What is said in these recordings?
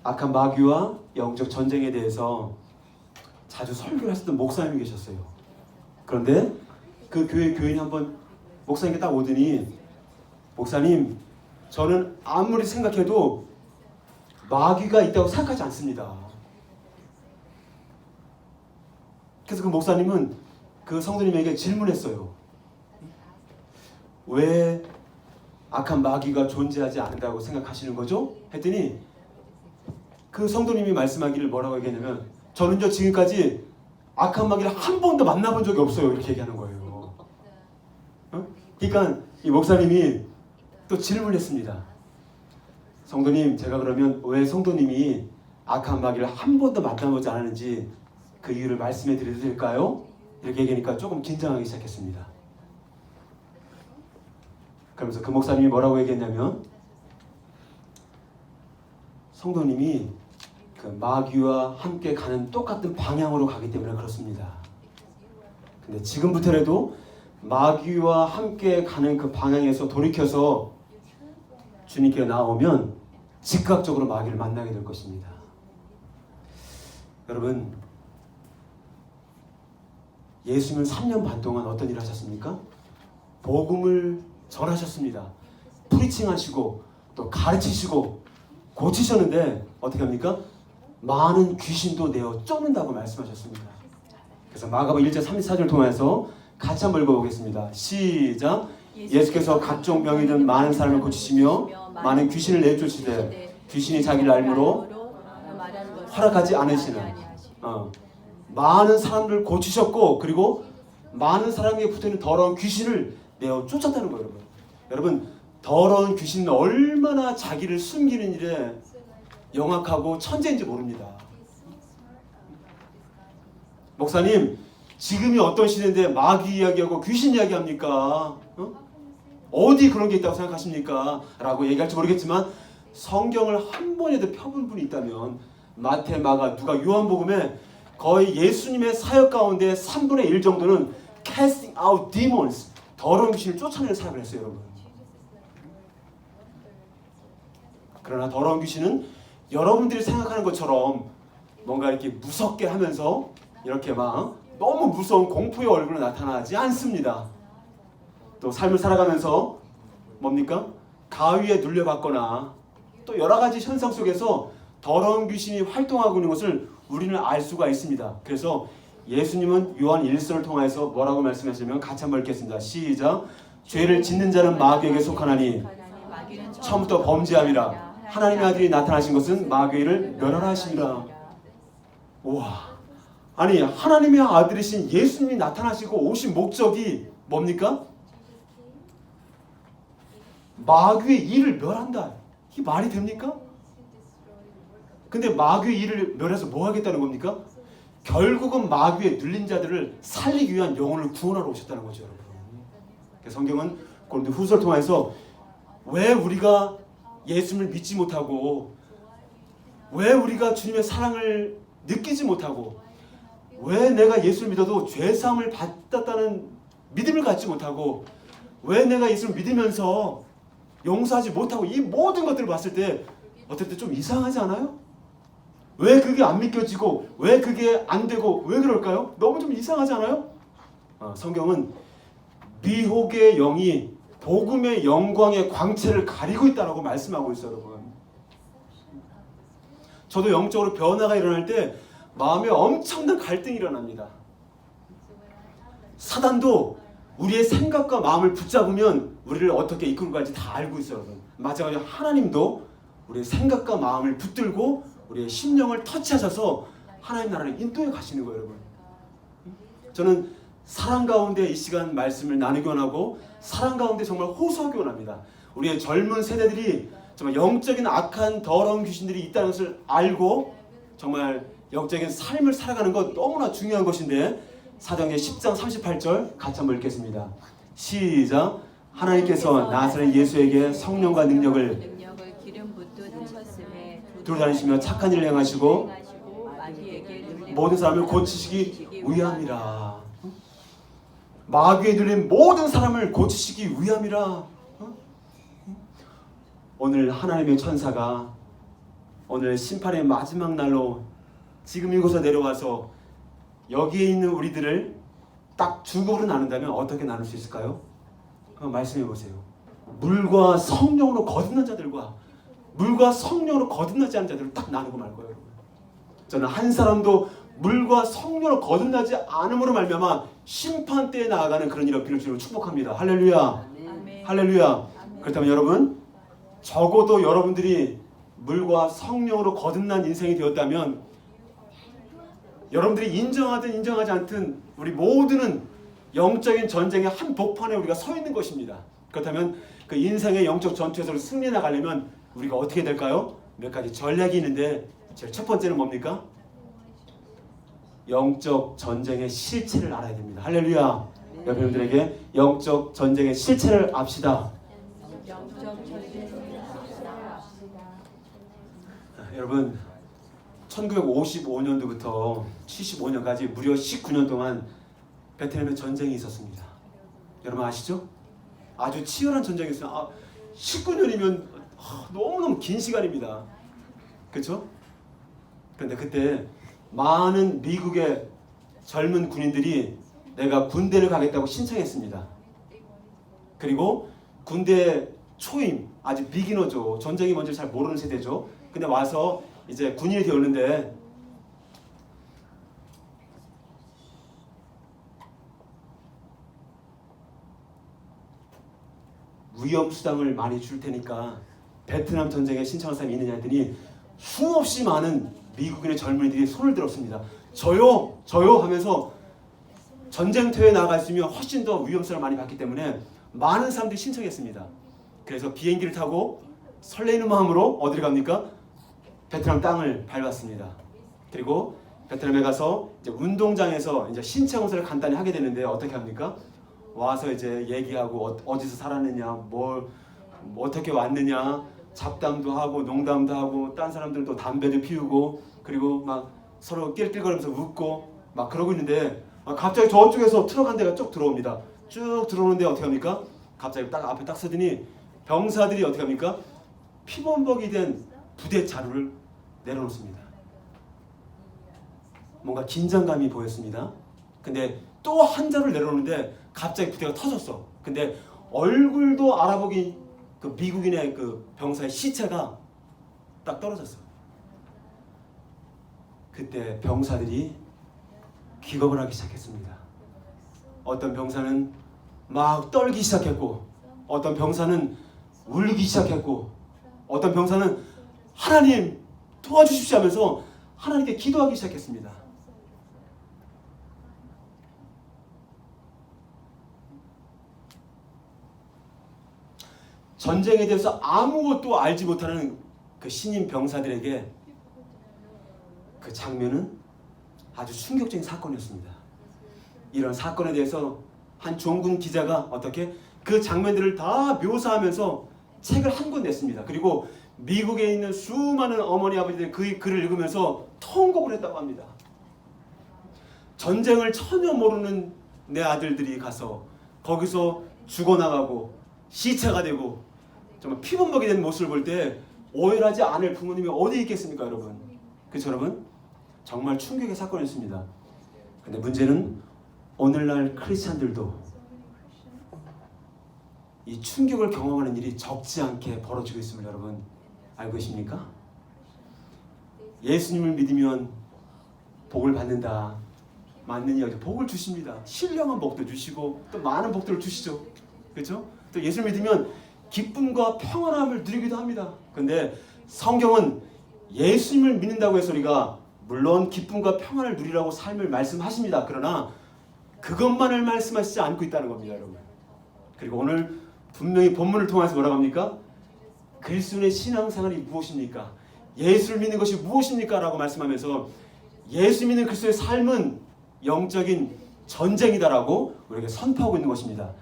악한 마귀와 영적 전쟁에 대해서 자주 설교를 하셨던 목사님이 계셨어요. 그런데 그 교회 교인이 한번 목사님께 딱 오더니, 목사님, 저는 아무리 생각해도 마귀가 있다고 생각하지 않습니다. 그래서 그 목사님은 그 성도님에게 질문했어요. 왜 악한 마귀가 존재하지 않는다고 생각하시는 거죠? 했더니 그 성도님이 말씀하기를 뭐라고 얘기했냐면, 저는요 지금까지 악한 마귀를 한 번도 만나본 적이 없어요. 이렇게 얘기하는 거예요. 그러니까 이 목사님이 또 질문했습니다. 성도님, 제가 그러면 왜 성도님이 악한 마귀를 한 번도 만나보지 않았는지 그 이유를 말씀해 드려도 될까요? 이렇게 얘기하니까 조금 긴장하기 시작했습니다. 그러면서 그 목사님이 뭐라고 얘기했냐면, 성도님이 그 마귀와 함께 가는 똑같은 방향으로 가기 때문에 그렇습니다. 근데 지금부터라도 마귀와 함께 가는 그 방향에서 돌이켜서 주님께 나오면 즉각적으로 마귀를 만나게 될 것입니다. 여러분, 예수님은 3년 반 동안 어떤 일을 하셨습니까? 복음을 전하셨습니다. 프리칭하시고 또 가르치시고 고치셨는데 어떻게 합니까? 많은 귀신도 내어 쫓는다고 말씀하셨습니다. 그래서 마가복음 1장 34절을 통해서 같이 한번 읽어보겠습니다. 시작. 예수께서 각종 병이 든 많은 사람을 고치시며 많은 귀신을 내쫓으시되 귀신이 자기를 알므로 허락하지 않으시는 많은 사람들을 고치셨고, 그리고 많은 사람에게 붙어있는 더러운 귀신을 내어 쫓았다는 거예요. 여러분, 더러운 귀신은 얼마나 자기를 숨기는 일에 영악하고 천재인지 모릅니다. 목사님, 지금이 어떤 시대인데 마귀 이야기하고 귀신 이야기합니까? 어디 그런 게 있다고 생각하십니까? 라고 얘기할지 모르겠지만 성경을 한 번에도 펴본 분이 있다면 마태, 마가, 누가, 요한복음에 거의 예수님의 사역 가운데 3분의 1 정도는 casting out demons, 더러운 귀신을 쫓아내는 사역을 했어요. 여러분. 그러나 더러운 귀신은 여러분들이 생각하는 것처럼 뭔가 이렇게 무섭게 하면서 이렇게 막 너무 무서운 공포의 얼굴로 나타나지 않습니다. 또 삶을 살아가면서 뭡니까? 가위에 눌려받거나 또 여러 가지 현상 속에서 더러운 귀신이 활동하고 있는 것을 우리는 알 수가 있습니다. 그래서 예수님은 요한 1서를 통해서 뭐라고 말씀하시냐면 같이 한번 읽겠습니다. 시작. 죄를 짓는 자는 마귀에게 속하나니 처음부터 범죄함이라. 하나님의 아들이 나타나신 것은 마귀를 멸하라 하심이라. 와, 아니 하나님의 아들이신 예수님이 나타나시고 오신 목적이 뭡니까? 마귀의 일을 멸한다. 이게 말이 됩니까? 근데 마귀의 일을 멸해서 뭐 하겠다는 겁니까? 결국은 마귀에 눌린 자들을 살리기 위한 영혼을 구원하러 오셨다는 거죠, 여러분. 성경은 고린도 후서를 통해서 왜 우리가 예수님을 믿지 못하고, 왜 우리가 주님의 사랑을 느끼지 못하고, 왜 내가 예수를 믿어도 죄사함을 받았다는 믿음을 갖지 못하고, 왜 내가 예수를 믿으면서 용서하지 못하고, 이 모든 것들을 봤을 때 어떨 때 좀 이상하지 않아요? 왜 그게 안 믿겨지고, 왜 그게 안 되고, 왜 그럴까요? 너무 좀 이상하지 않아요? 성경은 미혹의 영이 복음의 영광의 광채를 가리고 있다고 말씀하고 있어요, 여러분. 저도 영적으로 변화가 일어날 때 마음에 엄청난 갈등이 일어납니다. 사단도 우리의 생각과 마음을 붙잡으면 우리를 어떻게 이끌고 갈지 다 알고 있어요, 여러분. 마찬가지로 하나님도 우리의 생각과 마음을 붙들고 우리의 심령을 터치하셔서 하나님 나라를 인도해 가시는 거예요, 여러분. 저는 사랑 가운데 이 시간 말씀을 나누기 원하고, 사랑 가운데 정말 호소하기 원합니다. 우리의 젊은 세대들이 정말 영적인 악한 더러운 귀신들이 있다는 것을 알고 정말 영적인 삶을 살아가는 것 너무나 중요한 것인데, 사도행전 10장 38절 같이 한번 읽겠습니다. 시작. 하나님께서 나사렛 예수에게 성령과 능력을 두루 다니시며 착한 일을 행하시고 모든 사람을 고치시기 위함이라. 마귀에 눌린 모든 사람을 고치시기 위함이라. 오늘 하나님의 천사가 오늘 심판의 마지막 날로 지금 이곳에 내려와서 여기에 있는 우리들을 딱 두 그룹으로 나눈다면 어떻게 나눌 수 있을까요? 한번 말씀해 보세요. 물과 성령으로 거듭난 자들과 물과 성령으로 거듭나지 않은 자들을 딱 나누고 말 거예요. 여러분. 저는 한 사람도 물과 성령으로 거듭나지 않음으로 말미암아 심판 때에 나아가는 그런 일을 비를 주로 축복합니다. 할렐루야. 아멘. 할렐루야. 아멘. 그렇다면 여러분, 적어도 여러분들이 물과 성령으로 거듭난 인생이 되었다면 여러분들이 인정하든 인정하지 않든 우리 모두는 영적인 전쟁의 한 복판에 우리가 서 있는 것입니다. 그렇다면 그 인생의 영적 전투에서 승리해 나가려면 우리가 어떻게 될까요? 몇 가지 전략이 있는데 제일 첫 번째는 뭡니까? 영적 전쟁의 실체를 알아야 됩니다. 할렐루야. 네. 여러분들에게 영적 전쟁의 실체를 압시다. 영적 전쟁을 합시다. 여러분 1955년도부터 75년까지 무려 19년 동안 베트남에 전쟁이 있었습니다. 여러분 아시죠? 아주 치열한 전쟁이 있어요. 19년이면 너무너무 긴 시간입니다. 그렇죠? 그런데 그때 많은 미국의 젊은 군인들이 내가 군대를 가겠다고 신청했습니다. 그리고 군대 초임, 아직 비기너죠. 전쟁이 뭔지 잘 모르는 세대죠. 근데 와서 이제 군인이 되었는데 위험수당을 많이 줄 테니까 베트남 전쟁에 신청할 사람이 있느냐 했더니 수없이 많은 미국인의 젊은이들이 손을 들었습니다. 저요 하면서 전쟁터에 나가 있으면 훨씬 더 위험수당을 많이 받기 때문에 많은 사람들이 신청했습니다. 그래서 비행기를 타고 설레이는 마음으로 어디를 갑니까? 베트남 땅을 밟았습니다. 그리고 베트남에 가서 이제 운동장에서 이제 신청서를 간단히 하게 되는데 어떻게 합니까? 와서 이제 얘기하고 어디서 살았느냐, 뭐 어떻게 왔느냐, 잡담도 하고 농담도 하고 딴 사람들도 담배도 피우고 그리고 막 서로 낄낄거리면서 웃고 막 그러고 있는데 갑자기 저쪽에서 트럭 한 대가 쭉 들어옵니다. 쭉 들어오는데 어떻게 합니까? 갑자기 딱 앞에 딱 서더니 병사들이 어떻게 합니까? 피범벅이 된 부대 자루를 내려놓습니다. 뭔가 긴장감이 보였습니다. 근데 또 한 자루를 내려놓는데 갑자기 부대가 터졌어. 근데 얼굴도 알아보기 그 미국인의 그 병사의 시체가 딱 떨어졌어. 그때 병사들이 기겁을 하기 시작했습니다. 어떤 병사는 막 떨기 시작했고 어떤 병사는 울기 시작했고 어떤 병사는 하나님 도와주십시오 하면서 하나님께 기도하기 시작했습니다. 전쟁에 대해서 아무것도 알지 못하는 그 신임 병사들에게 그 장면은 아주 충격적인 사건이었습니다. 이런 사건에 대해서 한 종군 기자가 어떻게 그 장면들을 다 묘사하면서 책을 한 권 냈습니다. 그리고 미국에 있는 수많은 어머니 아버지들이 그 글을 읽으면서 통곡을 했다고 합니다. 전쟁을 전혀 모르는 내 아들들이 가서 거기서 죽어나가고 시체가 되고 정말 피범벅이 된 모습을 볼 때 오열하지 않을 부모님이 어디 있겠습니까, 여러분? 그렇죠, 여러분? 정말 충격의 사건이었습니다. 근데 문제는 오늘날 크리스찬들도 이 충격을 경험하는 일이 적지 않게 벌어지고 있음을 여러분 알고 계십니까? 예수님을 믿으면 복을 받는다. 맞는 이야기죠. 복을 주십니다. 신령한 복도 주시고 또 많은 복들을 주시죠. 그렇죠? 또 예수를 믿으면 기쁨과 평안함을 누리기도 합니다. 그런데 성경은 예수님을 믿는다고 해서 우리가 물론 기쁨과 평안을 누리라고 삶을 말씀하십니다. 그러나 그것만을 말씀하시지 않고 있다는 겁니다, 여러분. 그리고 오늘 분명히 본문을 통해서 뭐라고 합니까? 그리스도의 신앙생활이 무엇입니까? 예수를 믿는 것이 무엇입니까? 라고 말씀하면서 예수 믿는 그리스도의 삶은 영적인 전쟁이다라고 우리에게 선포하고 있는 것입니다.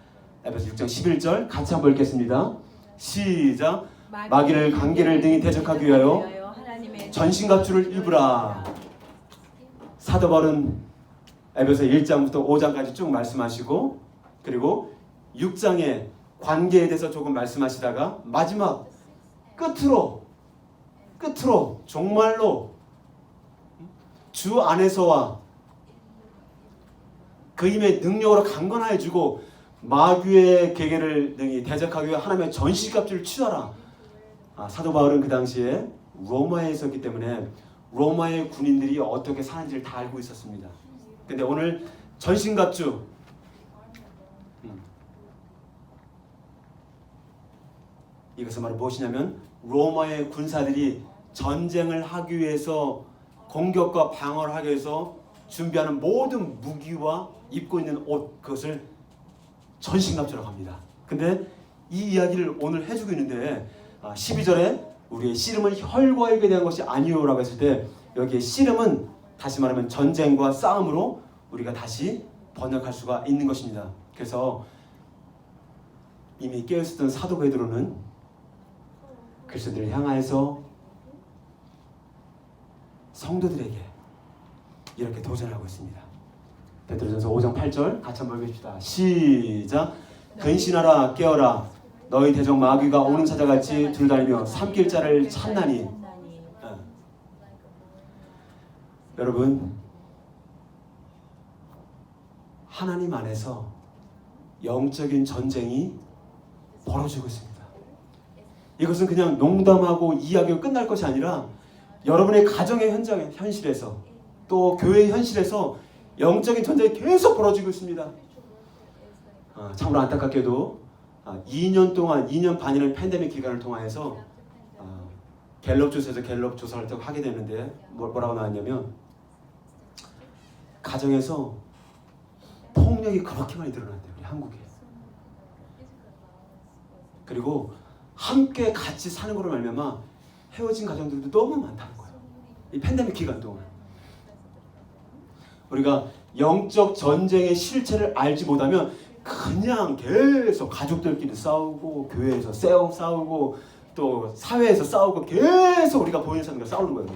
에베소 6장 11절 같이 한번 읽겠습니다. 시작. 마귀를 관계를 등이 대적하기 위하여 전신갑주를 입으라. 사도 바울은 에베소 1장부터 5장까지 쭉 말씀하시고 그리고 6장에 관계에 대해서 조금 말씀하시다가 마지막 끝으로 끝으로 정말로 주 안에서와 그 힘의 능력으로 강건하여 주고 마귀의 계계를 능히 대적하기 위해 하나님의 전시갑주를 취하라. 사도 바울은 그 당시에 로마에 있었기 때문에 로마의 군인들이 어떻게 사는지를 다 알고 있었습니다. 근데 오늘 전신갑주 이것은 바로 무엇이냐면 로마의 군사들이 전쟁을 하기 위해서 공격과 방어를 하기 위해서 준비하는 모든 무기와 입고 있는 옷, 그것을 전신갑주라고 합니다. 근데 이 이야기를 오늘 해주고 있는데 12절에 우리의 씨름은 혈과 육에 대한 것이 아니오라고 했을 때 여기에 씨름은 다시 말하면 전쟁과 싸움으로 우리가 다시 번역할 수가 있는 것입니다. 그래서 이미 깨어있었던 사도 베드로는 그리스도를 향하여서 성도들에게 이렇게 도전하고 있습니다. 베드로전서 5장 8절 같이 한번 읽읍시다. 시작. 근신하라 깨어라 너희 대적 마귀가 오는 사자같이 둘다니며 삼킬 자를 찾나니. 여러분 하나님 안에서 영적인 전쟁이 벌어지고 있습니다. 이것은 그냥 농담하고 이야기가 끝날 것이 아니라 여러분의 가정의 현실에서 또 교회의 현실에서 영적인 전쟁이 계속 벌어지고 있습니다. 참으로 안타깝게도 2년 동안 2년 반이라는 팬데믹 기간을 통해서 갤럽 조사에서 갤럽 조사를 하게 되는데 뭐라고 나왔냐면 가정에서 폭력이 그렇게 많이 늘어난대요. 우리 한국에. 그리고 함께 같이 사는 거로 말미암아 헤어진 가정들도 너무 많다는 거예요. 이 팬데믹 기간 동안. 우리가 영적 전쟁의 실체를 알지 못하면 그냥 계속 가족들끼리 싸우고 교회에서 싸우고 또 사회에서 싸우고 계속 우리가 보이는 사람과 싸우는 거예요.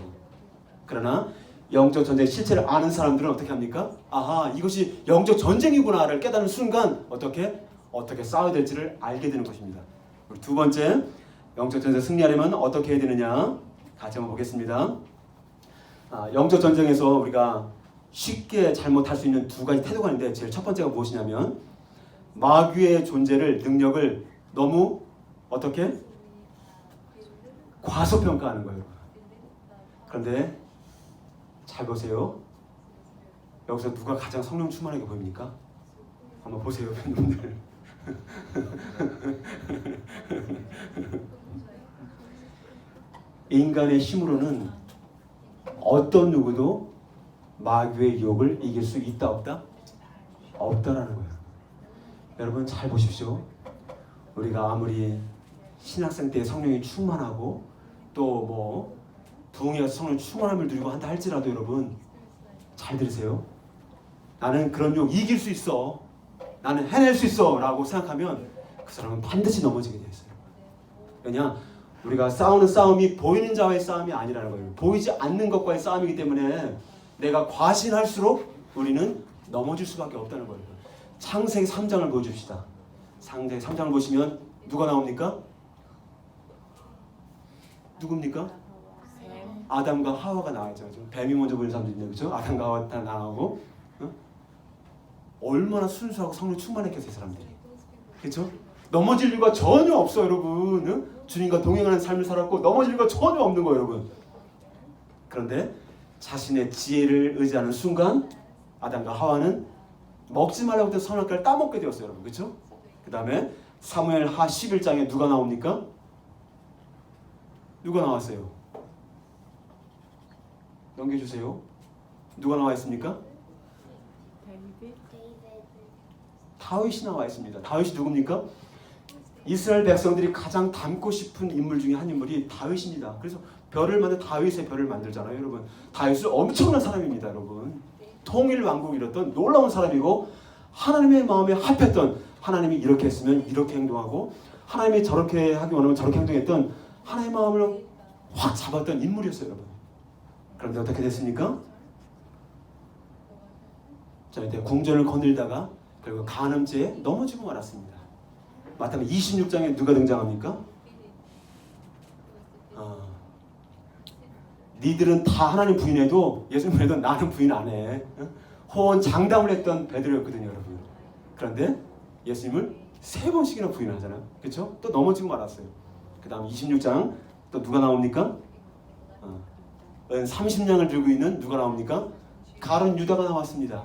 그러나 영적 전쟁의 실체를 아는 사람들은 어떻게 합니까? 아하, 이것이 영적 전쟁이구나를 깨닫는 순간 어떻게 싸워야 될지를 알게 되는 것입니다. 우리 두 번째, 영적 전쟁 승리하려면 어떻게 해야 되느냐 같이 한번 보겠습니다. 영적 전쟁에서 우리가 쉽게 잘못할 수 있는 두 가지 태도가 있는데 제일 첫 번째가 무엇이냐면 마귀의 존재를 능력을 너무 어떻게 과소평가하는 거예요. 그런데 잘 보세요. 여기서 누가 가장 성령 충만하게 보입니까? 한번 보세요, 여러분들. 인간의 힘으로는 어떤 누구도 마귀의 유혹을 이길 수 있다 없다? 없다라는 거예요. 여러분 잘 보십시오. 우리가 아무리 신학생 때 성령이 충만하고 또 부흥회에서 성령 충만함을 누리고 한다 할지라도 여러분 잘 들으세요. 나는 그런 유혹 이길 수 있어. 나는 해낼 수 있어 라고 생각하면 그 사람은 반드시 넘어지게 되어 있어요. 왜냐? 우리가 싸우는 싸움이 보이는 자와의 싸움이 아니라는 거예요. 보이지 않는 것과의 싸움이기 때문에 내가 과신할수록 우리는 넘어질 수밖에 없다는 거예요. 창세기 3장을 보여줍시다. 창세기 3장을 보시면 누가 나옵니까? 누굽니까? 아담과 하와가 나왔죠. 뱀이 먼저 보이는 사람도 있네요. 그렇죠? 아담과 하와 다 나오고 얼마나 순수하고 성령 충만했겠어요, 사람들이. 그렇죠? 넘어질 이유가 전혀 없어, 여러분. 주님과 동행하는 삶을 살았고 넘어질 이유가 전혀 없는 거예요, 여러분. 그런데 자신의 지혜를 의지하는 순간 아담과 하와는 먹지 말라고 했던 선악과를 따먹게 되었어요, 여러분. 그렇죠? 그 다음에 사무엘하 11장에 누가 나옵니까? 누가 나왔어요? 넘겨주세요. 누가 나와 있습니까? 다윗이 나와 있습니다. 다윗이 누굽니까? 이스라엘 백성들이 가장 닮고 싶은 인물 중에 한 인물이 다윗입니다. 그래서 다윗의 별을 만들잖아요, 여러분. 다윗은 엄청난 사람입니다, 여러분. 통일 왕국을 이뤘던 놀라운 사람이고 하나님의 마음에 합했던, 하나님이 이렇게 했으면 이렇게 행동하고 하나님이 저렇게 하기 원하면 저렇게 행동했던 하나님의 마음을 확 잡았던 인물이었어요, 여러분. 그런데 어떻게 됐습니까? 자, 이때 궁전을 거닐다가 결국 간음죄에 넘어지고 말았습니다. 마태복음 26장에 누가 등장합니까? 니들은 다 하나님 부인해도 예수님 해도 나는 부인 안 해. 호언 장담을 했던 베드로였거든요, 여러분. 그런데 예수님을 3번씩이나 부인하잖아요. 그렇죠? 또 넘어지고 말았어요. 그 다음 26장 또 누가 나옵니까? 30냥을 들고 있는 누가 나옵니까? 가룟 유다가 나왔습니다.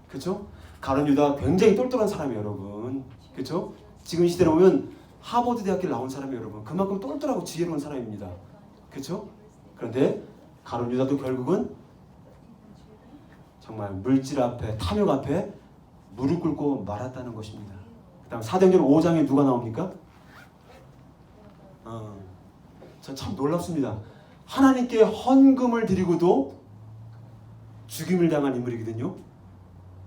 그렇죠? 가룟 유다가 굉장히 똘똘한 사람이에요, 여러분. 그렇죠? 지금 시대로 보면 하버드 대학교 나온 사람이에요, 여러분. 그만큼 똘똘하고 지혜로운 사람입니다. 그렇죠? 그런데 가룟 유다도 결국은 정말 물질 앞에, 탐욕 앞에 무릎 꿇고 말았다는 것입니다. 그 다음 사도행전 5장에 누가 나옵니까? 전 참 놀랍습니다. 하나님께 헌금을 드리고도 죽임을 당한 인물이거든요.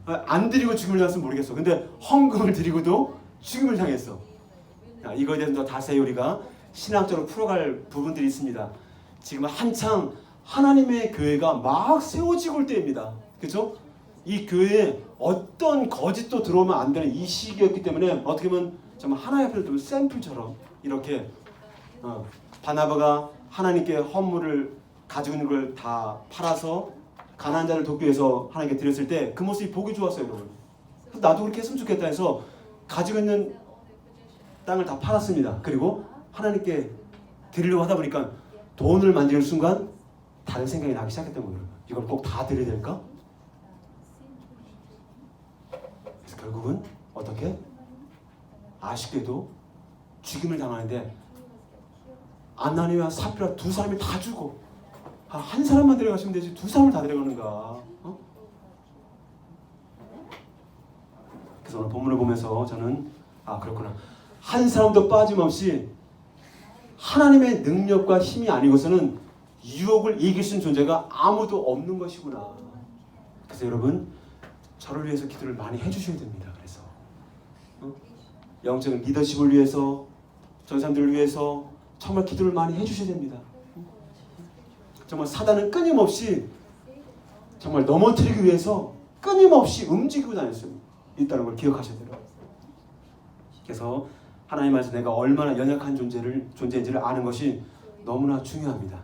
안 드리고 죽임을 당했으면 모르겠어. 근데 헌금을 드리고도 죽임을 당했어. 이거에 대해서 더 자세히 우리가 신학적으로 풀어갈 부분들이 있습니다. 지금 한창 하나님의 교회가 막 세워지고 올 때입니다. 그렇죠? 이 교회에 어떤 거짓도 들어오면 안 되는 이 시기였기 때문에 어떻게 보면 정말 하나의 앞에 샘플처럼 이렇게 바나바가 하나님께 헌물을 가지고 있는 걸 다 팔아서 가난한 자를 돕기 위해서 하나님께 드렸을 때 그 모습이 보기 좋았어요, 여러분. 나도 그렇게 했으면 좋겠다 해서 가지고 있는 땅을 다 팔았습니다. 그리고 하나님께 드리려고 하다 보니까 돈을 만지는 순간 다른 생각이 나기 시작했던 거예요. 이걸 꼭 다 드려야 될까? 그래서 결국은 어떻게? 아쉽게도 죽임을 당하는데 아나니와 삽비라 2사람이 다 죽어. 한 사람만 데려가시면 되지 2사람을 다 데려가는가? 그래서 오늘 본문을 보면서 저는 그렇구나. 한 사람도 빠짐없이 하나님의 능력과 힘이 아니고서는 유혹을 이길 수 있는 존재가 아무도 없는 것이구나. 그래서 여러분 저를 위해서 기도를 많이 해주셔야 됩니다. 그래서 영적인 리더십을 위해서 전 사람들을 위해서 정말 기도를 많이 해주셔야 됩니다. 정말 사단은 끊임없이 정말 넘어뜨리기 위해서 끊임없이 움직이고 다녔어요. 있다는 걸 기억하셔야 돼요. 그래서 하나님 안에서 내가 얼마나 연약한 존재인지를 아는 것이 너무나 중요합니다.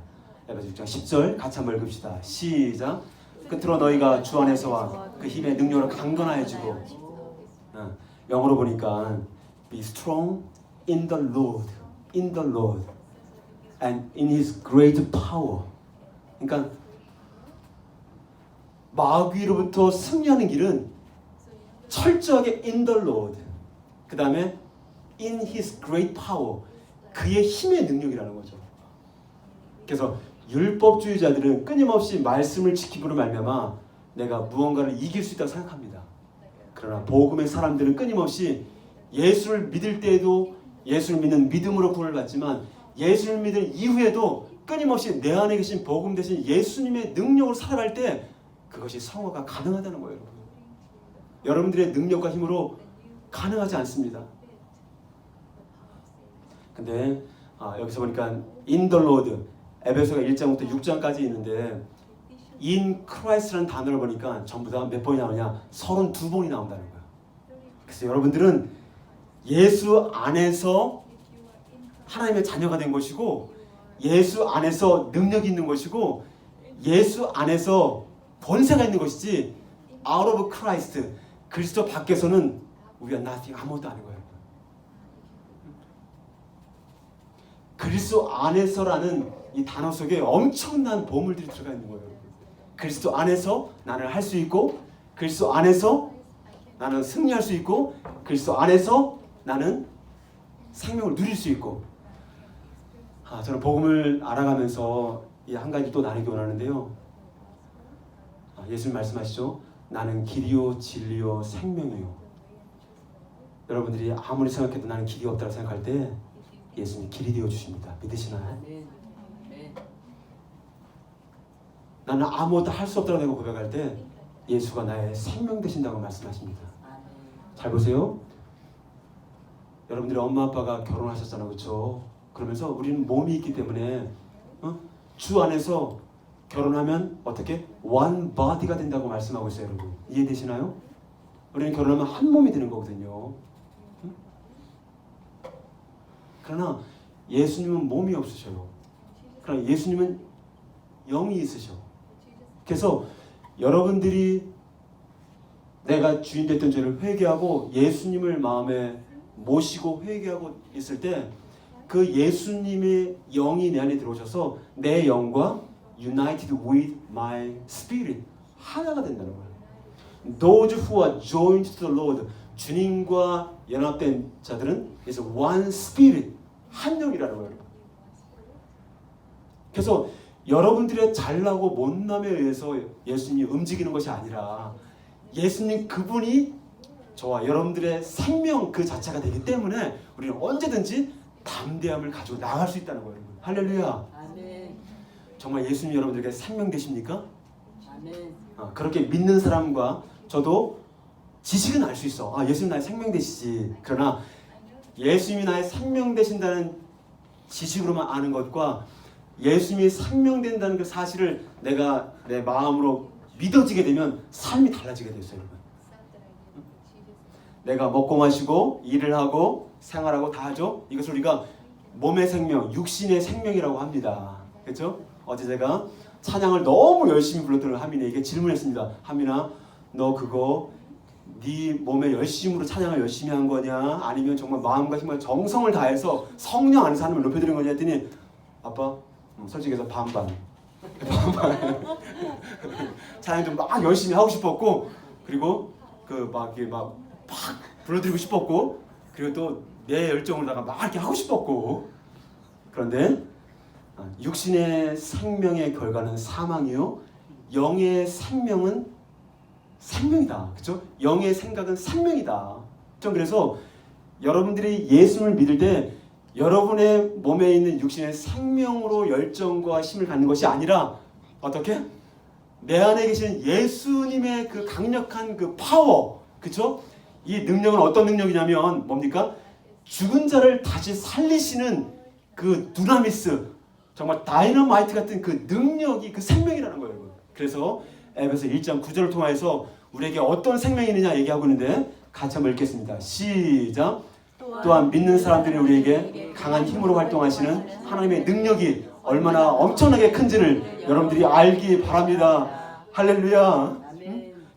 에베소 6장 10절 같이 한번 읽읍시다. 시작. 끝으로 너희가 주 안에서와 그 힘의 능력으로 강건하여지고 영어로 보니까 be strong in the Lord, and in His great power. 그러니까 마귀로부터 승리하는 길은 철저하게 in the Lord, 그 다음에 in His great power, 그의 힘의 능력이라는 거죠. 그래서 율법주의자들은 끊임없이 말씀을 지킴으로 말미암아 내가 무언가를 이길 수 있다고 생각합니다. 그러나 복음의 사람들은 끊임없이 예수를 믿을 때에도 예수를 믿는 믿음으로 구원을 받지만 예수를 믿은 이후에도 끊임없이 내 안에 계신 복음 대신 예수님의 능력으로 살아갈 때 그것이 성화가 가능하다는 거예요. 여러분들의 능력과 힘으로 가능하지 않습니다. 근데 여기서 보니까 in the Lord, 에베소가 1장부터 6장까지 있는데 in Christ라는 단어를 보니까 전부 다 몇 번이 나오냐? 32번이 나온다는 거예요. 그래서 여러분들은 예수 안에서 하나님의 자녀가 된 것이고 예수 안에서 능력이 있는 것이고 예수 안에서 권세가 있는 것이지 out of Christ, 그리스도 밖에서는 we are nothing, 아무것도 아닌 거예요. 그리스도 안에서라는 이 단어 속에 엄청난 보물들이 들어가 있는 거예요. 그리스도 안에서 나는 할 수 있고 그리스도 안에서 나는 승리할 수 있고 그리스도 안에서 나는 생명을 누릴 수 있고 저는 복음을 알아가면서 이 한 가지 또 나누기 원하는데요. 예수님 말씀하시죠. 나는 길이요 진리요 생명이요. 여러분들이 아무리 생각해도 나는 길이 없다고 생각할 때 예수님이 길이 되어 주십니다. 믿으시나요? 나는 아무것도 할 수 없다고 내가 고백할 때 예수가 나의 생명 되신다고 말씀하십니다. 잘 보세요. 여러분들의 엄마 아빠가 결혼하셨잖아요. 그렇죠? 그러면서 우리는 몸이 있기 때문에 주 안에서 결혼하면 어떻게? one body가 된다고 말씀하고 있어요. 여러분 이해되시나요? 우리는 결혼하면 한 몸이 되는 거거든요. 그러나 예수님은 몸이 없으셔요. 그러나 예수님은 영이 있으셔. 그래서 여러분들이 내가 주인 됐던 죄를 회개하고 예수님을 마음에 모시고 회개하고 있을 때 그 예수님의 영이 내 안에 들어오셔서 내 영과 united with my spirit 하나가 된다는 거예요. Those who are joined to the Lord, 주님과 연합된 자들은 is one spirit, 한 영이라는 거예요. 그래서 여러분들의 잘나고 못남에 의해서 예수님이 움직이는 것이 아니라 예수님 그분이 저와 여러분들의 생명 그 자체가 되기 때문에 우리는 언제든지 담대함을 가지고 나갈 수 있다는 거예요. 할렐루야. 아멘. 정말 예수님 여러분들에게 생명 되십니까? 아멘. 그렇게 믿는 사람과 저도 지식은 알 수 있어. 예수님 나의 생명 되시지. 그러나 예수님이 나의 생명 되신다는 지식으로만 아는 것과 예수님이 생명 된다는 그 사실을 내가 내 마음으로 믿어지게 되면 삶이 달라지게 됐어요, 여러분. 내가 먹고 마시고 일을 하고 생활하고 다 하죠. 이것을 우리가 몸의 생명, 육신의 생명이라고 합니다. 그렇죠? 어제 제가 찬양을 너무 열심히 불렀더니 하민에게 질문했습니다. 하민아, 너 그거 네 몸에 열심으로 찬양을 열심히 한 거냐? 아니면 정말 마음과 힘과 정성을 다해서 성령 안에서 하나님을 높여드린 거냐 했더니 아빠, 솔직히 해서 반반. 찬양 좀 막 열심히 하고 싶었고, 그리고 그 막 불러드리고 싶었고, 그리고 또 내 열정으로다가 막 이렇게 하고 싶었고. 그런데 육신의 생명의 결과는 사망이요, 영의 생명은 생명이다. 그렇죠? 영의 생각은 생명이다. 좀 그래서 여러분들이 예수님을 믿을 때 여러분의 몸에 있는 육신의 생명으로 열정과 힘을 갖는 것이 아니라 어떻게? 내 안에 계신 예수님의 그 강력한 그 파워, 그렇죠? 이 능력은 어떤 능력이냐면 뭡니까? 죽은 자를 다시 살리시는 그 두나미스, 정말 다이너마이트 같은 그 능력이 그 생명이라는 거예요, 여러분. 그래서 에베소 1장 9절을 통해서 우리에게 어떤 생명이 있느냐 얘기하고 있는데 같이 한번 읽겠습니다. 시작. 또한 믿는 사람들이 우리에게 강한 힘으로 활동하시는 하나님의 능력이 얼마나 엄청나게 큰지를 여러분들이 알기 바랍니다. 할렐루야.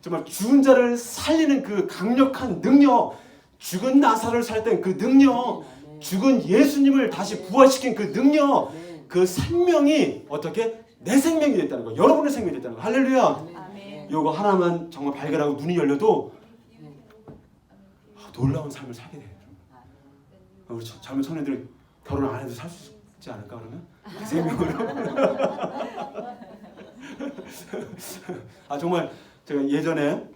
정말 죽은 자를 살리는 그 강력한 능력, 죽은 나사로를 살렸던 그 능력, 죽은 예수님을 다시 부활시킨 그 능력, 그 생명이 어떻게 내 생명이 됐다는 거, 여러분의 생명이 됐다는 거. 할렐루야. 요거 하나만 정말 발견하고 눈이 열려도 놀라운 삶을 살게 돼요. 우리 젊은 청년들 결혼 안 해도 살 수 있지 않을까 그러면? 그 생명으로. 정말 제가 예전에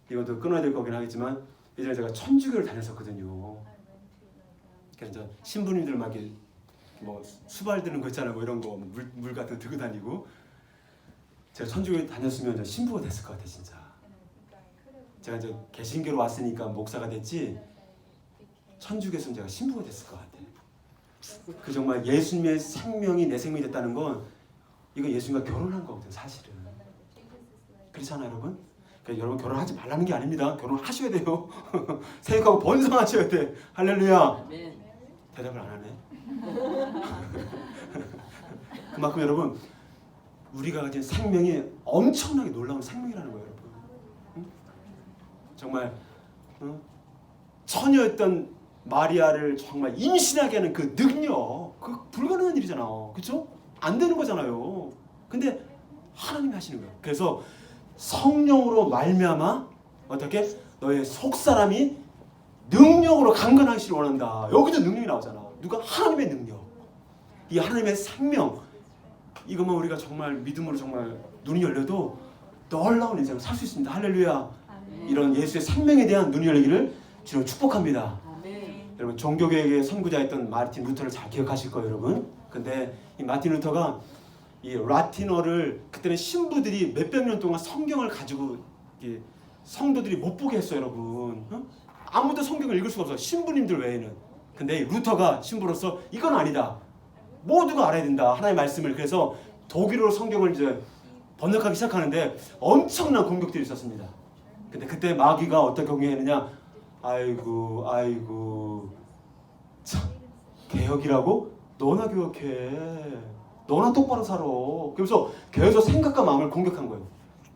이것도 끊어야 될 거긴 하겠지만 예전에 제가 천주교를 다녔었거든요. 그래서 이제 신부님들 막 이렇게 뭐 수발 드는 거 있잖아요. 뭐 이런 거 물 같은 거 들고 다니고. 제가 천주교에 다녔으면 이제 신부가 됐을 것 같아 진짜. 제가 이제 개신교로 왔으니까 목사가 됐지. 천주교에서는 제가 신부가 됐을 것 같아. 그 정말 예수님의 생명이 내 생명이 됐다는 건 이거 예수님과 결혼한 거거든 사실은. 그렇잖아요 여러분? 그러니까 여러분 결혼하지 말라는 게 아닙니다. 결혼하셔야 돼요. 생육하고 번성하셔야 돼. 할렐루야. 대답을 안 하네. 그만큼 여러분 우리가 가진 생명이 엄청나게 놀라운 생명이라는 거예요 여러분. 응? 정말 처녀였던 마리아를 정말 임신하게 하는 그 능력, 그 불가능한 일이잖아. 그렇죠? 안 되는 거잖아요. 근데 하나님이 하시는 거예요. 그래서 성령으로 말미암아 어떻게? 너의 속사람이 능력으로 강건하시길 원한다. 여기도 능력이 나오잖아. 누가? 하나님의 능력. 이 하나님의 생명. 이것만 우리가 정말 믿음으로 정말 눈이 열려도 놀라운 인생을 살 수 있습니다. 할렐루야. 이런 예수의 생명에 대한 눈이 열리기를 주로 축복합니다. 여러분 종교개혁의 선구자였던 마르틴 루터를 잘 기억하실 거예요, 여러분. 근데 이 마르틴 루터가 이 라틴어를 그때는 신부들이 몇백 년 동안 성경을 가지고 성도들이 못 보게 했어요, 여러분. 아무도 성경을 읽을 수가 없어, 신부님들 외에는. 근데 루터가 신부로서 이건 아니다. 모두가 알아야 된다, 하나님의 말씀을. 그래서 독일어로 성경을 이제 번역하기 시작하는데 엄청난 공격들이 있었습니다. 근데 그때 마귀가 어떻게 공격했느냐? 아이고 참 개혁이라고? 너나 교역해. 너나 똑바로 살아. 그래서 계속 생각과 마음을 공격한 거예요.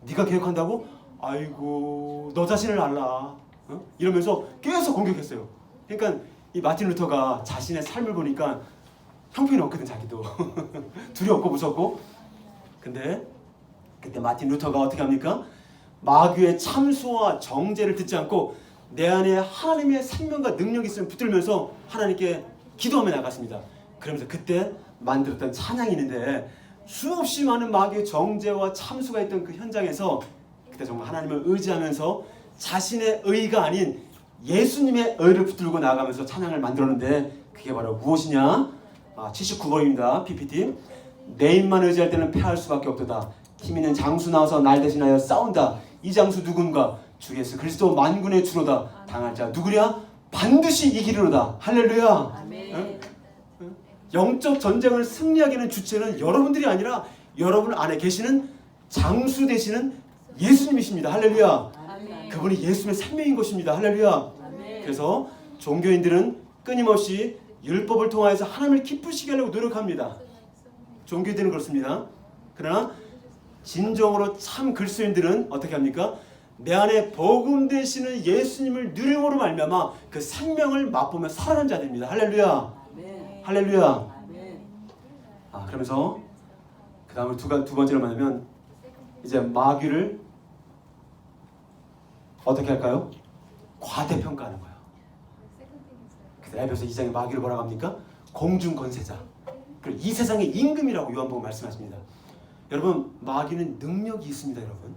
네가 계획한다고? 아이고 너 자신을 알라. 어? 이러면서 계속 공격했어요. 그러니까 이 마틴 루터가 자신의 삶을 보니까 형편이 없거든 자기도. 두렵고 무섭고. 근데 그때 마틴 루터가 어떻게 합니까? 마귀의 참소와 정죄를 듣지 않고 내 안에 하나님의 생명과 능력이 있음을 붙들면서 하나님께 기도하며 나갔습니다. 그러면서 그때 만들었던 찬양이 있는데 수없이 많은 마귀의 정죄와 참수가 있던 그 현장에서 그때 정말 하나님을 의지하면서 자신의 의가 아닌 예수님의 의를 붙들고 나아가면서 찬양을 만들었는데 그게 바로 무엇이냐? 79번입니다. PPT. 내 입만 의지할 때는 패할 수밖에 없도다. 힘 있는 장수 나와서 날 대신하여 싸운다. 이 장수 누군가? 주 예수 그리스도 만군의 주로다. 당할 자 누구냐? 반드시 이기리로다. 할렐루야. 아멘. 영적 전쟁을 승리하게 하는 주체는 여러분들이 아니라 여러분 안에 계시는 장수 되시는 예수님이십니다. 할렐루야. 아멘. 그분이 예수님의 생명인 것입니다. 할렐루야. 아멘. 그래서 종교인들은 끊임없이 율법을 통하여서 하나님을 기쁘시게 하려고 노력합니다. 종교인들은 그렇습니다. 그러나 진정으로 참 그리스도인들은 어떻게 합니까? 내 안에 복음 되시는 예수님을 누림으로 말미암아 그 생명을 맛보며 살아난 자들입니다. 할렐루야. 아멘. 할렐루야. 아멘. 그러면서 그 다음에 두 번째로 말하면 이제 마귀를 어떻게 할까요? 과대평가하는 거예요. 그래서 에베소 2장에 마귀를 뭐라고 합니까? 공중권세자. 그리고 이 세상의 임금이라고 요한복음 말씀하십니다. 여러분 마귀는 능력이 있습니다. 여러분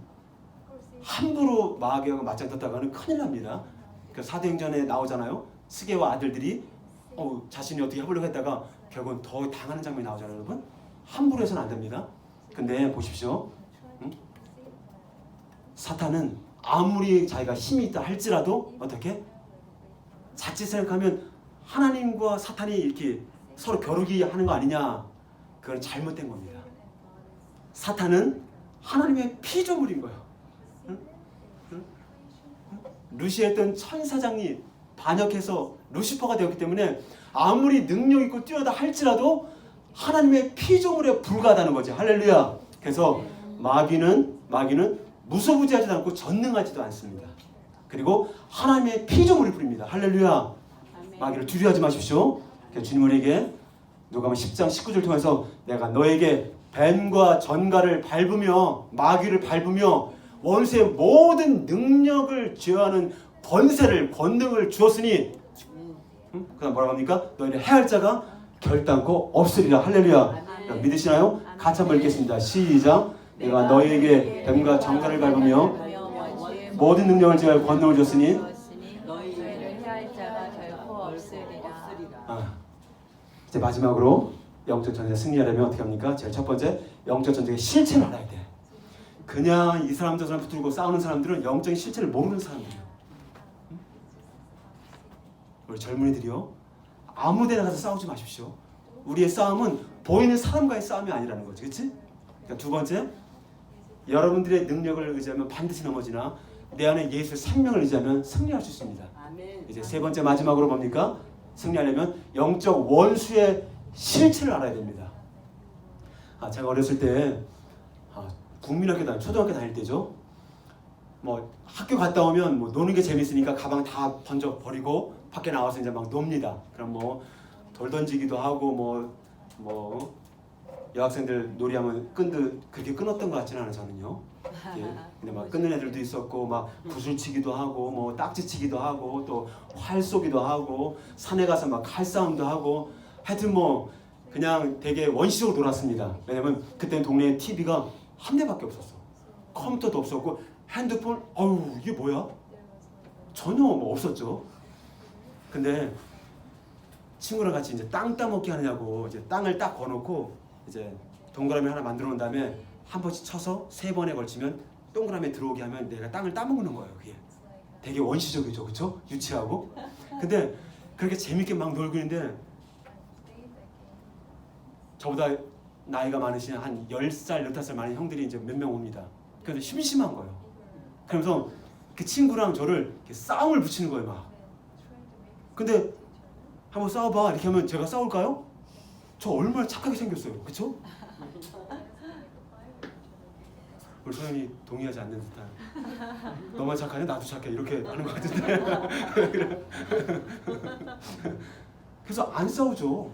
함부로 마귀하고 맞짱 떴다가는 큰일 납니다. 그 사도행전에 나오잖아요. 스게와 아들들이 자신이 어떻게 해보려고 했다가 결국은 더 당하는 장면이 나오잖아요. 여러분 함부로 해서는 안 됩니다. 근데 보십시오. 사탄은 아무리 자기가 힘이 있다 할지라도 어떻게? 자칫 생각하면 하나님과 사탄이 이렇게 서로 겨루기 하는 거 아니냐? 그건 잘못된 겁니다. 사탄은 하나님의 피조물인 거예요. 루시했던 천사장이 반역해서 루시퍼가 되었기 때문에 아무리 능력 있고 뛰어다 할지라도 하나님의 피조물에 불과하다는 거지. 할렐루야. 그래서 마귀는 무소부지하지도 않고 전능하지도 않습니다. 그리고 하나님의 피조물을 부립니다. 할렐루야. 마귀를 두려워하지 마십시오. 주님에게 누가복음 10장 19절 통해서 내가 너에게 뱀과 전갈을 밟으며 마귀를 밟으며 원수의 모든 능력을 제어하는 권능을 주었으니 그다음 뭐라고 합니까? 너희는 해할 자가 결단코 없으리라. 할렐루야. 믿으시나요? 같이 한번 읽겠습니다. 시작. 내가 너희에게 뱀과 전갈을 밟으며 모든 능력을 제어할 권능을 줬으니 너희를 해할 자가 결코 없으리라. 이제 마지막으로 영적 전쟁에 승리하려면 어떻게 합니까? 제일 첫 번째 영적 전쟁의 실체를 알아야 돼. 그냥 이 사람 저 사람 붙들고 싸우는 사람들은 영적인 실체를 모르는 사람들이에요. 우리 젊은이들이요, 아무데나 가서 싸우지 마십시오. 우리의 싸움은 보이는 사람과의 싸움이 아니라는 거지, 그렇지? 그러니까 두 번째, 여러분들의 능력을 의지하면 반드시 넘어지나 내 안에 예수의 생명을 의지하면 승리할 수 있습니다. 이제 세 번째 마지막으로 뭡니까? 승리하려면 영적 원수의 실체를 알아야 됩니다. 제가 어렸을 때 국민학교 초등학교 다닐 때죠. 뭐 학교 갔다 오면 뭐 노는 게 재밌으니까 가방 다 던져 버리고 밖에 나와서 이제 막 놉니다. 그럼 뭐 돌 던지기도 하고 뭐 여학생들 놀이하면 그렇게 끊었던 것 같지는 않아요, 저는요. 예. 근데 막 끊는 애들도 있었고 막 구슬치기도 하고 뭐 딱지치기도 하고 또 활 쏘기도 하고 산에 가서 막 칼싸움도 하고 하여튼 뭐 그냥 되게 원시적으로 놀았습니다. 왜냐면 그때는 동네에 TV가 한 대밖에 없었어. 컴퓨터도 없었고 핸드폰 이게 뭐야? 전혀 뭐 없었죠. 근데 친구랑 같이 이제 땅 따먹기 하느냐고 이제 땅을 딱 거놓고 이제 동그라미 하나 만들어 놓은 다음에 한 번씩 쳐서 3번에 걸치면 동그라미에 들어오게 하면 내가 땅을 따먹는 거예요. 그게 되게 원시적이죠, 그렇죠? 유치하고. 근데 그렇게 재밌게 막 놀고 있는데 저보다 나이가 많으신 한 10살, 15살 많은 형들이 이제 몇 명 옵니다. 그래서 심심한 거예요. 그러면서 그 친구랑 저를 이렇게 싸움을 붙이는 거예요, 막. 근데 한번 싸워봐 이렇게 하면 제가 싸울까요? 저 얼마나 착하게 생겼어요, 그렇죠? 우리 소연이 동의하지 않는 듯한. 너만 착하냐 나도 착해 이렇게 하는 것 같은데. 그래서 안 싸우죠.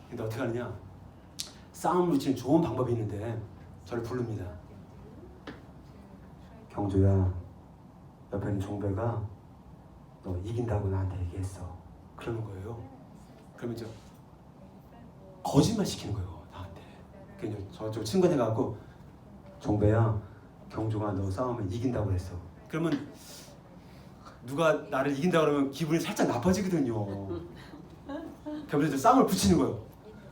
근데 어떻게 하느냐? 싸움을 붙이는 좋은 방법이 있는데 저를 부릅니다. 경조야, 옆에 있는 종배가 너 이긴다고 나한테 얘기했어. 그러는 거예요. 그러면 저 거짓말 시키는 거예요 나한테. 그래서 저쪽 친구한테 가고 종배야, 경조가 너 싸우면 이긴다고 그랬어. 그러면 누가 나를 이긴다 그러면 기분이 살짝 나빠지거든요. 그래서 싸움을 붙이는 거예요.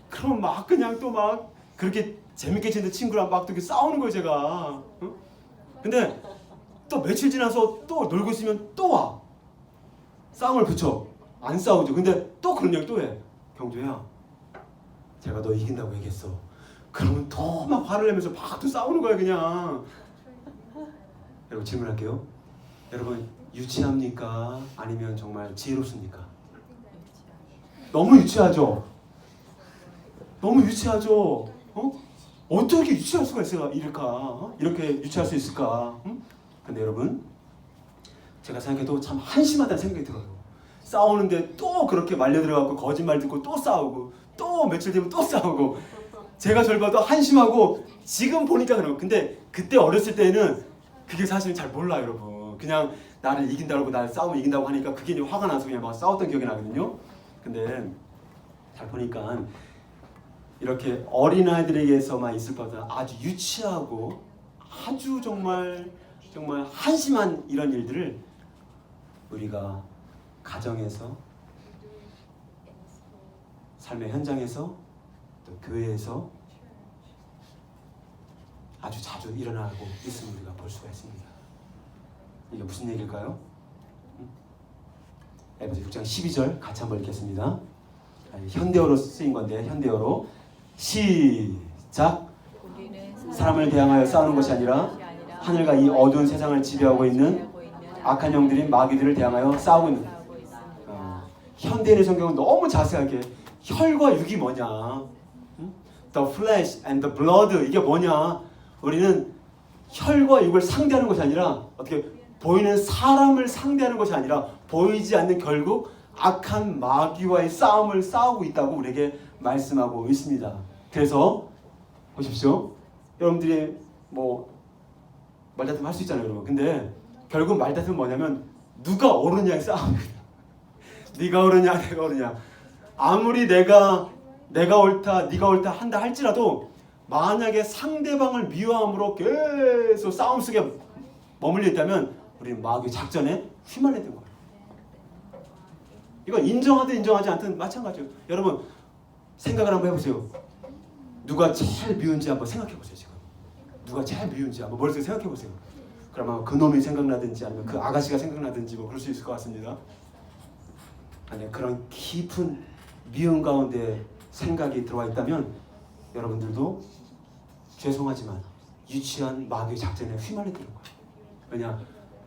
그럼 막 그냥 또 막 그렇게 재밌게 지내는 친구랑 막 이렇게 싸우는 거예요 제가. 응? 근데 또 며칠 지나서 또 놀고 있으면 또 와. 싸움을 붙여. 안 싸우죠. 근데 또 그런 얘기 또 해. 경조야, 제가 너 이긴다고 얘기했어. 그러면 더 막 화를 내면서 막 또 싸우는 거야 그냥. 여러분 질문할게요. 여러분 유치합니까? 아니면 정말 지혜롭습니까? 너무 유치하죠? 너무 유치하죠? 어떻게 유치할 수가 있을까? 이렇게 유치할 수 있을까? 근데 여러분 제가 생각해도 참 한심하다는 생각이 들어요. 싸우는데 또 그렇게 말려들어가고 거짓말 듣고 또 싸우고 또 며칠 되면 또 싸우고. 제가 저를 봐도 한심하고 지금 보니까 그래요. 근데 그때 어렸을 때는 그게 사실은 잘 몰라요 여러분. 그냥 나를 이긴다고 나를 싸우면 이긴다고 하니까 그게 이제 화가 나서 그냥 막 싸웠던 기억이 나거든요. 근데 잘 보니까 이렇게 어린아이들에게서만 있을 법한 아주 유치하고 아주 정말 한심한 이런 일들을 우리가 가정에서, 삶의 현장에서, 또 교회에서 아주 자주 일어나고 있음을 우리가 볼 수가 있습니다. 이게 무슨 얘기일까요? 에베소 6장 12절 같이 한번 읽겠습니다. 현대어로 쓰인 건데 현대어로 시작. 사람을 대항하여 싸우는 것이 아니라 하늘과 이 어두운 세상을 지배하고 있는 악한 영들인 마귀들을 대항하여 싸우고 있는. 현대인의 성경은 너무 자세하게 혈과 육이 뭐냐, the flesh and the blood 이게 뭐냐. 우리는 혈과 육을 상대하는 것이 아니라 어떻게 보이는 사람을 상대하는 것이 아니라 보이지 않는 결국 악한 마귀와의 싸움을 싸우고 있다고 우리에게 말씀하고 있습니다. 그래서 보십시오. 여러분들이 뭐 말다툼 할 수 있잖아요 여러분. 근데 결국 말다툼은 뭐냐면 누가 옳으냐의 싸움입니다. 네가 옳으냐 내가 옳으냐. 아무리 내가 옳다 네가 옳다 한다 할지라도 만약에 상대방을 미워함으로 계속 싸움 속에 머물러 있다면 우리는 마귀 작전에 휘말리는 거예요. 이건 인정하든 인정하지 않든 마찬가지예요. 여러분 생각을 한번 해보세요. 누가 제일 미운지 한번 생각해보세요. 지금 누가 제일 미운지 한번 머릿속에 생각해보세요. 그러면 그 놈이 생각나든지 아니면 그 아가씨가 생각나든지 뭐 그럴 수 있을 것 같습니다. 아니 그런 깊은 미움 가운데 생각이 들어와 있다면 여러분들도 죄송하지만 유치한 마귀의 작전에 휘말리는 거예요. 왜냐?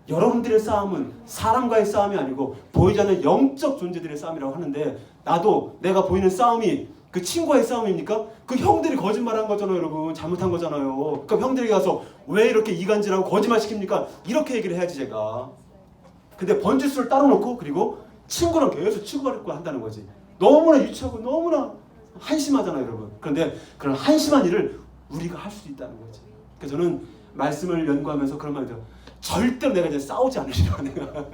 여러분들의 싸움은 사람과의 싸움이 아니고 보이지 않는 영적 존재들의 싸움이라고 하는데, 나도 내가 보이는 싸움이 그 친구와의 싸움입니까? 그 형들이 거짓말한 거잖아요 여러분. 잘못한 거잖아요. 그럼 형들에게 가서 왜 이렇게 이간질하고 거짓말 시킵니까? 이렇게 얘기를 해야지 제가. 근데 번지수를 따로 놓고 그리고 친구랑 계속 치고받고 한다는 거지. 너무나 유치하고 너무나 한심하잖아요 여러분. 그런데 그런 한심한 일을 우리가 할 수 있다는 거지. 그래서 저는 말씀을 연구하면서 그런 말이죠. 절대로 내가 이제 싸우지 않으리라. 내가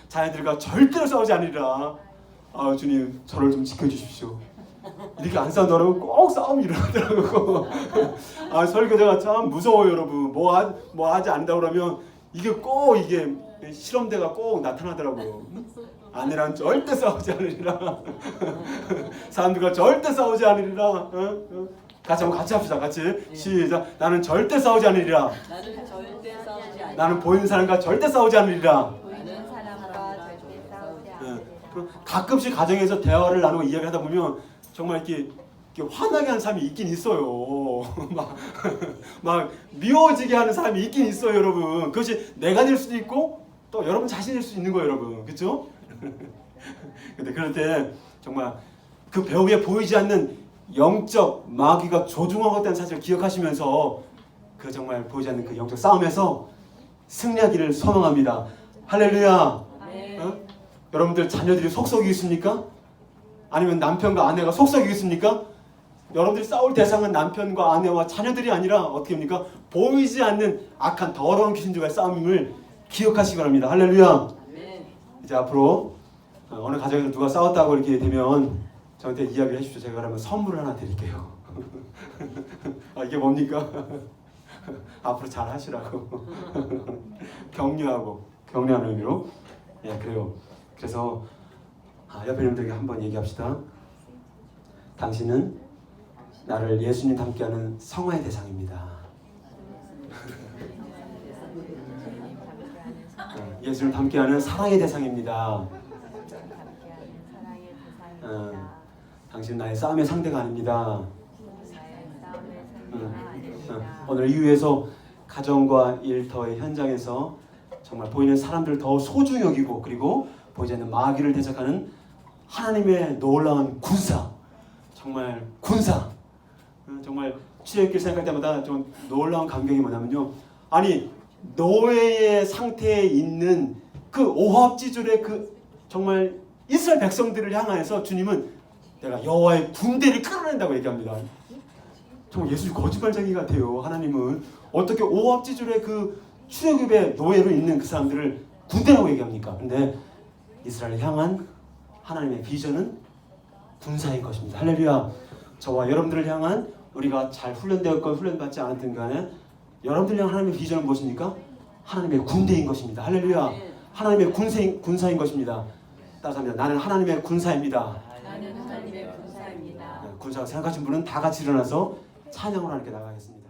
자녀들과 절대로 싸우지 않으리라. 아 주님 저를 좀 지켜주십시오. 이렇게 안 싸운다 그러면 꼭 싸움이 일어나더라고요. 아 설교자가 참 무서워요 여러분. 뭐 하지 않는다 그러면 이게 꼭 이게 실험대가 꼭 나타나더라고요. 아내랑 절대 싸우지 않으리라. 사람들과 절대 싸우지 않으리라. 같이 합시다. 같이 시작. 나는 절대 싸우지 않으리라. 나는 절대 싸우지 않으리라. 나는 보이는 사람과 절대 싸우지 않으리라. 보이는 사람과 절대 싸우지 않으리라. 가끔씩 가정에서 대화를 나누고 이야기하다 보면 정말 이렇게 화나게 하는 사람이 있긴 있어요. 막 미워지게 하는 사람이 있긴 있어요 여러분. 그것이 내가 될 수도 있고 또 여러분 자신일 수 있는 거예요 여러분. 그렇죠? 근데 그럴 때 정말 그 벽에 보이지 않는 영적 마귀가 조종하고 있다는 사실을 기억하시면서 그 정말 보이지 않는 그 영적 싸움에서 승리하기를 소망합니다. 할렐루야. 여러분들 자녀들이 속썩이 있습니까? 아니면 남편과 아내가 속썩이 있습니까? 여러분들이 싸울 대상은 남편과 아내와 자녀들이 아니라 어떻게 합니까? 보이지 않는 악한 더러운 귀신들과의 싸움임을 기억하시기 바랍니다. 할렐루야. 이제 앞으로 어느 가정에서 누가 싸웠다고 이렇게 되면 저한테 이야기를 해주십시오. 제가 그러면 선물을 하나 드릴게요. 이게 뭡니까? 앞으로 잘 하시라고. 격려하는 의미로. 예, 그래요. 그래서 옆에 분들에게 한번 얘기합시다. 당신은 나를 예수님 함께하는 성화의 대상입니다. 예수님 함께하는 사랑의 대상입니다. 당신은 나의 싸움의 상대가 아닙니다. 오늘 이후에서 가정과 일터의 현장에서 정말 보이는 사람들을 더 소중히 여기고 그리고 보이지 않는 마귀를 대적하는 하나님의 놀라운 군사, 정말 군사. 정말 출애굽길 생각할 때마다 좀 놀라운 감격이 뭐냐면요. 아니 노예의 상태에 있는 그 오합지졸의 그 정말 이스라엘 백성들을 향하여서 주님은 내가 여호와의 군대를 끌어낸다고 얘기합니다. 정말 예수님 거짓말쟁이 같아요. 하나님은 어떻게 오합지졸의 그 출애굽의 노예로 있는 그 사람들을 군대라고 얘기합니까? 근데 이스라엘을 향한 하나님의 비전은 군사인 것입니다. 할렐루야. 저와 여러분들을 향한 우리가 잘 훈련되었건 훈련받지 않았든 간에 여러분들 향한 하나님의 비전은 무엇입니까? 하나님의 군대인 것입니다. 할렐루야. 하나님의 군사인 것입니다. 따라서 합니다. 나는 하나님의 군사입니다. 나는 하나님의 군사입니다. 군사가 생각하신 분은 다 같이 일어나서 찬양을 하나님께 나가겠습니다.